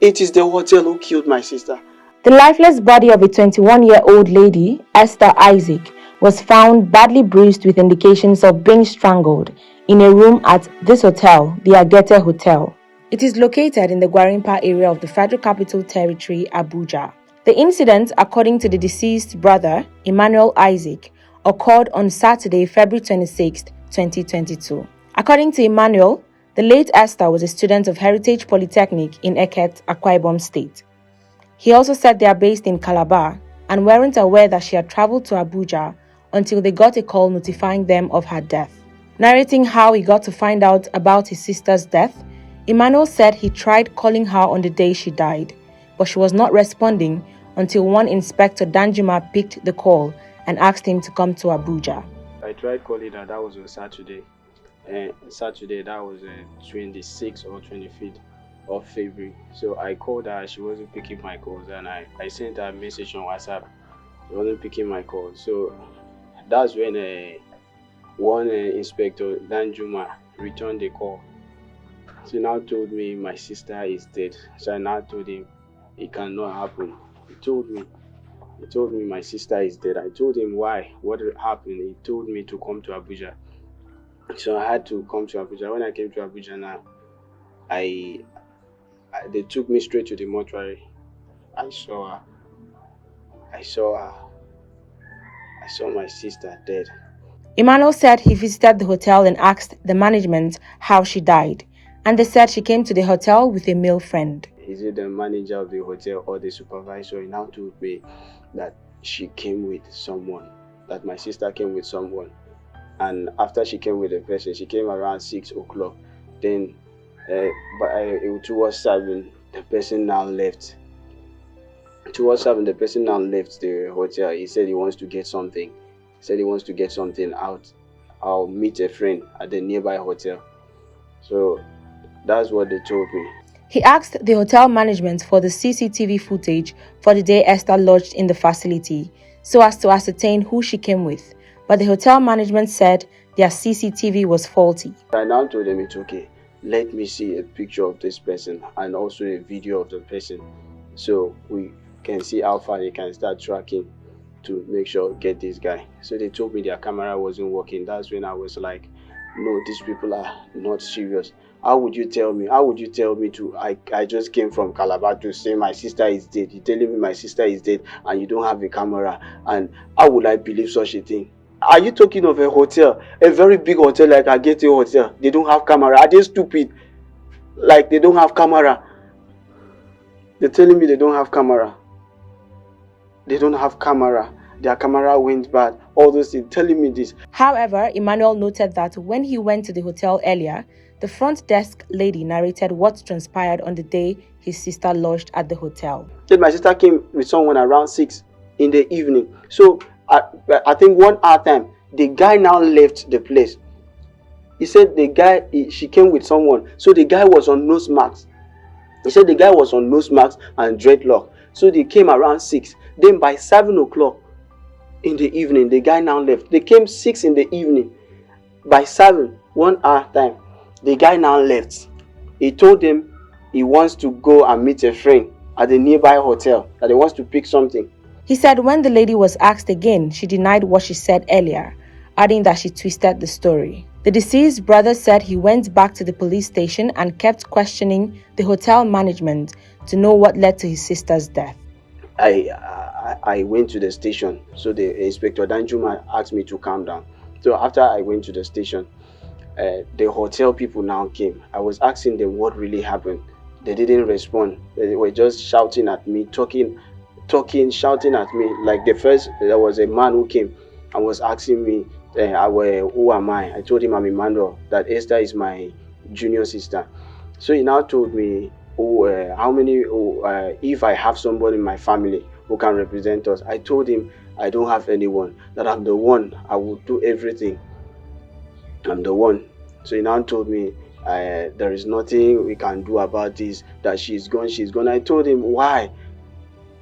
It is the hotel who killed my sister. The lifeless body of a 21-year-old lady, Esther Isaac, was found badly bruised with indications of being strangled in a room at this hotel, the Agete Hotel. It is located in the Gwarimpa area of the Federal Capital Territory, Abuja. The incident, according to the deceased brother, Emmanuel Isaac, occurred on Saturday, February 26, 2022. According to Emmanuel, the late Esther was a student of Heritage Polytechnic in Eket, Akwa Ibom State. He also said they are based in Calabar and weren't aware that she had traveled to Abuja until they got a call notifying them of her death. Narrating how he got to find out about his sister's death, Emmanuel said he tried calling her on the day she died, but she was not responding until one Inspector Danjuma picked the call and asked him to come to Abuja. I tried calling her, that was on Saturday. Saturday, that was 26th or 25th of February. So I called her, she wasn't picking my calls, and I sent her a message on WhatsApp. She wasn't picking my calls. So that's when one Inspector Danjuma returned the call. He now told me my sister is dead. So I now told him it cannot happen. He told me my sister is dead. I told him why, what happened. He told me to come to Abuja. So I had to come to Abuja. When I came to Abuja now, they took me straight to the mortuary. I saw my sister dead. Emmanuel said he visited the hotel and asked the management how she died, and they said she came to the hotel with a male friend. Is it the manager of the hotel or the supervisor? He now told me that she came with someone, that my sister came with someone. And after she came with the person, she came around 6 o'clock. Then, towards 7, the person now left. Towards 7, the person now left the hotel. He said he wants to get something. Out. I'll meet a friend at the nearby hotel. So that's what they told me. He asked the hotel management for the CCTV footage for the day Esther lodged in the facility so as to ascertain who she came with. But the hotel management said their CCTV was faulty. I now told them it's okay. Let me see a picture of this person and also a video of the person so we can see how far they can start tracking to make sure get this guy. So they told me their camera wasn't working. That's when I was like, no, these people are not serious. How would you tell me to, I just came from Calabar to say my sister is dead. You're telling me my sister is dead and you don't have a camera, and how would I believe such a thing? Are you talking of a hotel, a very big hotel like Agete Hotel? They don't have camera. Are they stupid? Like they don't have camera? They're telling me they don't have camera. They don't have camera. Their camera went bad. All those things, telling me this. However, Emmanuel noted that when he went to the hotel earlier, the front desk lady narrated what transpired on the day his sister lodged at the hotel. Then my sister came with someone around 6 in the evening. So I think 1 hour time, the guy now left the place. He said she came with someone. So the guy was on nose masks. He said the guy was on nose masks and dreadlock. So they came around 6. Then by 7 o'clock in the evening, the guy now left. They came 6 in the evening. By 7, 1 hour time, the guy now left. He told them he wants to go and meet a friend at the nearby hotel, that he wants to pick something. He said when the lady was asked again, she denied what she said earlier, adding that she twisted the story. The deceased brother said he went back to the police station and kept questioning the hotel management to know what led to his sister's death. I went to the station, so the Inspector Danjuma asked me to calm down. So after I went to the station, the hotel people now came. I was asking them what really happened. They didn't respond. They were just shouting at me, talking, shouting at me. Like there was a man who came and was asking me, who am I? I told him I'm Emmanuel, that Esther is my junior sister. So he now told me, if I have somebody in my family who can represent us. I told him I don't have anyone, that I'm the one, I will do everything. I'm the one. So he now told me, there is nothing we can do about this, that she's gone. I told him, why?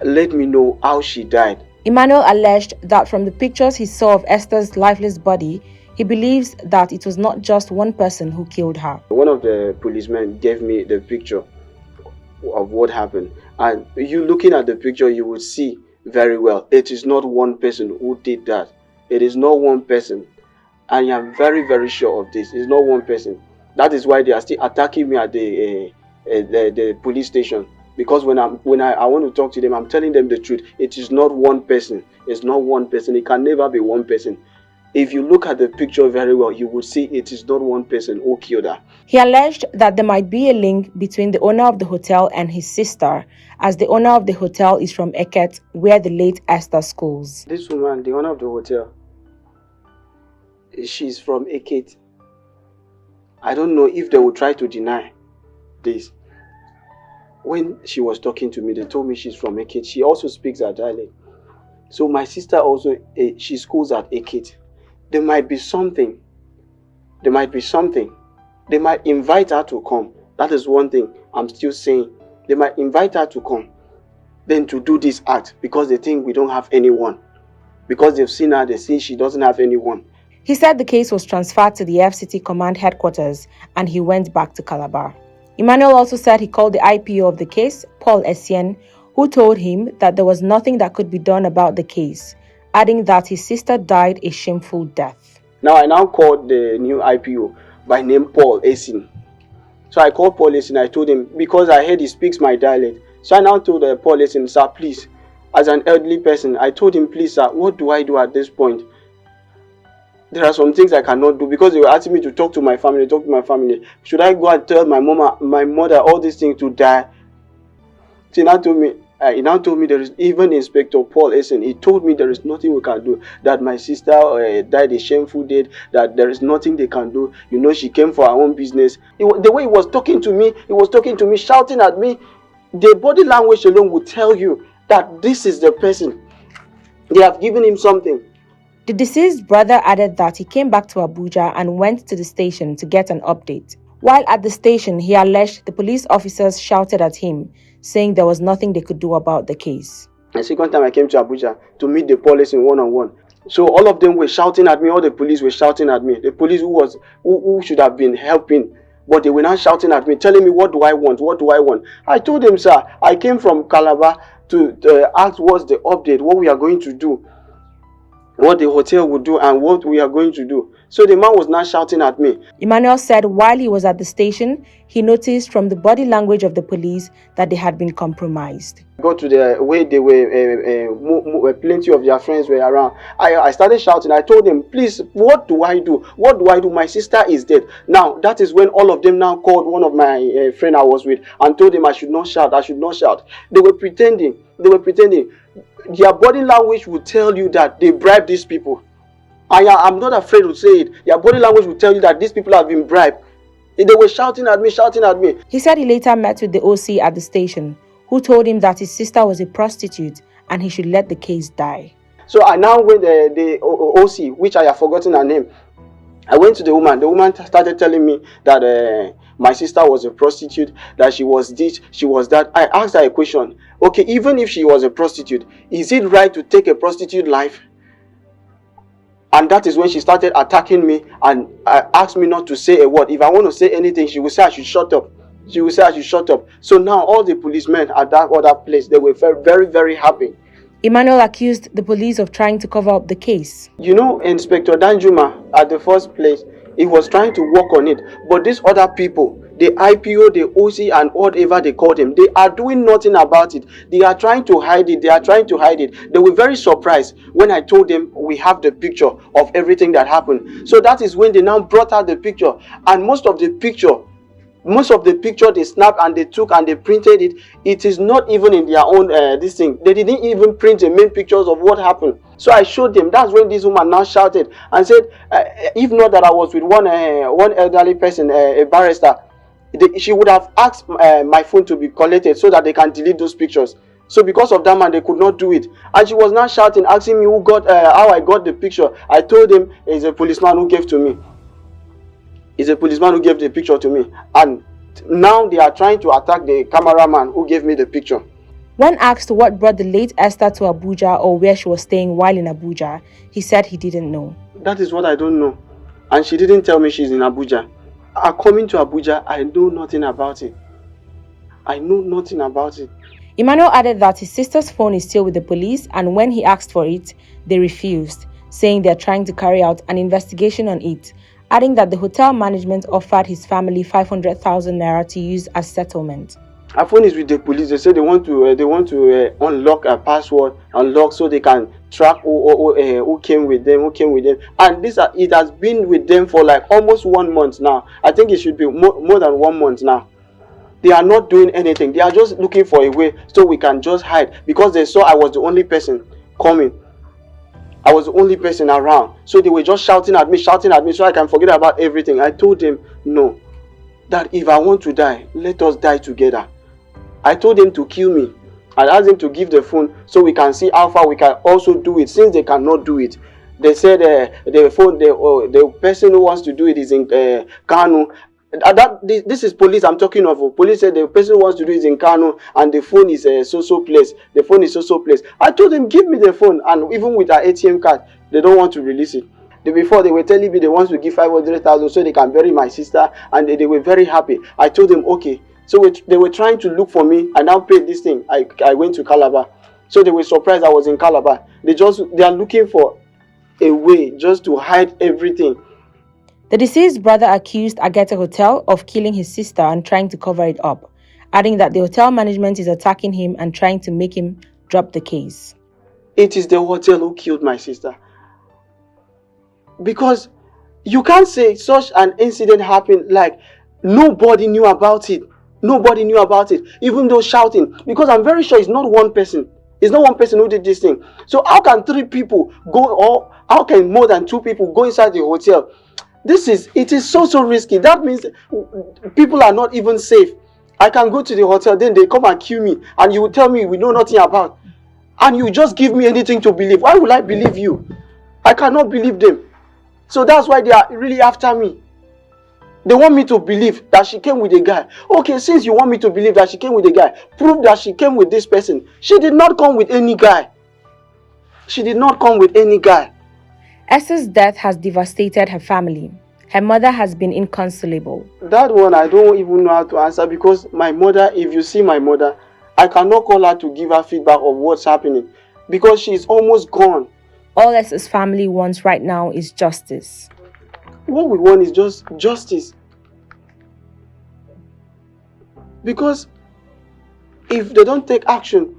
Let me know how she died. Emmanuel alleged that from the pictures he saw of Esther's lifeless body, he believes that it was not just one person who killed her. One of the policemen gave me the picture of what happened. And you looking at the picture, you would see very well it is not one person who did that. It is not one person. I am very, very sure of this. It's not one person. That is why they are still attacking me at the police station. Because when I want to talk to them, I'm telling them the truth. It is not one person. It's not one person. It can never be one person. If you look at the picture very well, you will see it is not one person who killed her. He alleged that there might be a link between the owner of the hotel and his sister, as the owner of the hotel is from Eket, where the late Esther schools. This woman, the owner of the hotel, she's from Eket. I don't know if they will try to deny this. When she was talking to me, they told me she's from Eket. She also speaks her dialect. So my sister also, she schools at Eket. There might be something. There might be something. They might invite her to come. That is one thing I'm still saying. They might invite her to come. Then to do this act because they think we don't have anyone. Because they've seen her, they see she doesn't have anyone. He said the case was transferred to the FCT command headquarters and he went back to Calabar. Emmanuel also said he called the IPO of the case, Paul Essien, who told him that there was nothing that could be done about the case, adding that his sister died a shameful death. Now I called the new IPO by name Paul Essien. So I called Paul Essien. I told him, because I heard he speaks my dialect. So I now told Paul Essien, sir, please, as an elderly person, I told him, please, sir, what do I do at this point? There are some things I cannot do because they were asking me to talk to my family, Should I go and tell my mother all these things to die? So he now told me there is even Inspector Paul Essien. He told me there is nothing we can do. That my sister died a shameful death. That there is nothing they can do. You know, she came for her own business. The way he was talking to me, shouting at me. The body language alone would tell you that this is the person. They have given him something. The deceased brother added that he came back to Abuja and went to the station to get an update. While at the station, he alleged the police officers shouted at him, saying there was nothing they could do about the case. The second time I came to Abuja to meet the police in one-on-one. So all of them were shouting at me, all the police were shouting at me. The police who should have been helping, but they were now shouting at me, telling me, what do I want? I told them, sir, I came from Calabar to ask what's the update, what we are going to do, what the hotel would do and what we are going to do. So the man was now shouting at me. Emmanuel said while he was at the station, he noticed from the body language of the police that they had been compromised. Got to the way they were, plenty of their friends were around. I started shouting. I told them, please, what do I do? My sister is dead. Now, that is when all of them now called one of my friend I was with and told him I should not shout. They were pretending. Their body language would tell you that they bribed these people. I'm not afraid to say it. Their body language would tell you that these people have been bribed. They were shouting at me. He said he later met with the OC at the station, who told him that his sister was a prostitute and he should let the case die. So I now went the OC, which I have forgotten her name. I went to the woman. The woman started telling me that my sister was a prostitute, that she was this, she was that. I asked her a question. Okay, even if she was a prostitute, is it right to take a prostitute life? And that is when she started attacking me and asked me not to say a word. If I want to say anything, she would say I should shut up. So now all the policemen at that other place, they were very, very, very happy. Emmanuel accused the police of trying to cover up the case. You know, Inspector Danjuma, at the first place, he was trying to work on it. But these other people, the IPO, the OC, and whatever they call them, they are doing nothing about it. They are trying to hide it. They were very surprised when I told them we have the picture of everything that happened. So that is when they now brought out the picture. And most of the picture they snapped and they took and they printed it. It is not even in their own this thing. They didn't even print the main pictures of what happened. So I showed them. That's when this woman now shouted and said, if not that I was with one elderly person, a barrister, she would have asked my phone to be collected so that they can delete those pictures. So because of that man, they could not do it. And she was now shouting, asking me how I got the picture. I told them it's a policeman who gave to me. It's a policeman who gave the picture to me. And now they are trying to attack the cameraman who gave me the picture. When asked what brought the late Esther to Abuja or where she was staying while in Abuja, he said he didn't know. That is what I don't know. And she didn't tell me she's in Abuja. Coming to Abuja, I know nothing about it. I know nothing about it. Emmanuel added that his sister's phone is still with the police, and when he asked for it, they refused, saying they are trying to carry out an investigation on it, adding that the hotel management offered his family 500,000 naira to use as settlement. Our phone is with the police. They say they want to unlock a password, unlock so they can track who came with them, And it has been with them for like almost 1 month now. I think it should be more than 1 month now. They are not doing anything. They are just looking for a way so we can just hide, because they saw I was the only person coming. I was the only person around. So they were just shouting at me so I can forget about everything. I told them no, that if I want to die, let us die together. I told them to kill me. I asked them to give the phone so we can see how far we can also do it, since they cannot do it. They said the person who wants to do it is in Kano. This is police I'm talking of. Police said the person who wants to do it in Kano, and the phone is so place. The phone is so place. I told them, give me the phone, and even with our ATM card, they don't want to release it. Before they were telling me they want to give 500,000 so they can bury my sister, and they were very happy. I told them okay. So they were trying to look for me. I now paid this thing. I went to Calabar. So they were surprised I was in Calabar. They are looking for a way just to hide everything. The deceased brother accused Agete Hotel of killing his sister and trying to cover it up, adding that the hotel management is attacking him and trying to make him drop the case. It is the hotel who killed my sister. Because you can't say such an incident happened like nobody knew about it. Nobody knew about it, even though shouting. Because I'm very sure it's not one person. It's not one person who did this thing. So how can 3 people go, or how can more than 2 people go inside the hotel? It is so risky. That means people are not even safe. I can go to the hotel, then they come and kill me, and you will tell me we know nothing about. And you just give me anything to believe. Why will I believe you? I cannot believe them. So that's why they are really after me. They want me to believe that she came with a guy. Okay, since you want me to believe that she came with a guy, prove that she came with this person. She did not come with any guy. She did not come with any guy. Esther's death has devastated her family. Her mother has been inconsolable. That one I don't even know how to answer, because my mother, if you see my mother, I cannot call her to give her feedback of what's happening, because she is almost gone. All Esther's family wants right now is justice. What we want is just justice. Because if they don't take action,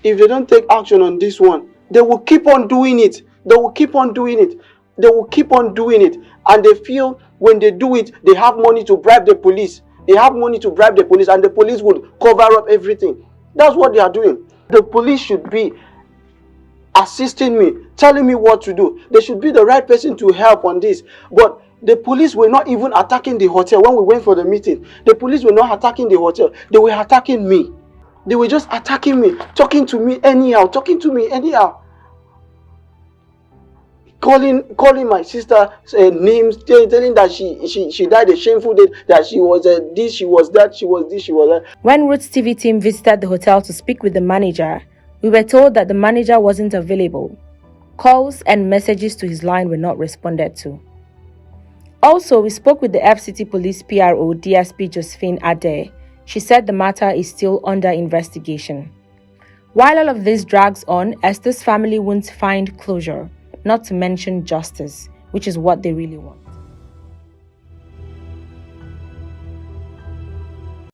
on this one, they will keep on doing it. And they feel when they do it, they have money to bribe the police. And the police would cover up everything. That's what they are doing. The police should be assisting me, telling me what to do. They should be the right person to help on this. But the police were not even attacking the hotel when we went for the meeting. The police were not attacking the hotel. They were attacking me. They were just attacking me, talking to me anyhow. Calling my sister names, telling that she died a shameful death, that she was this, she was that, she was this, she was that. When Roots TV team visited the hotel to speak with the manager, we were told that the manager wasn't available. Calls and messages to his line were not responded to. Also, we spoke with the FCT Police PRO DSP Josephine Ade. She said the matter is still under investigation. While all of this drags on, Esther's family won't find closure, not to mention justice, which is what they really want.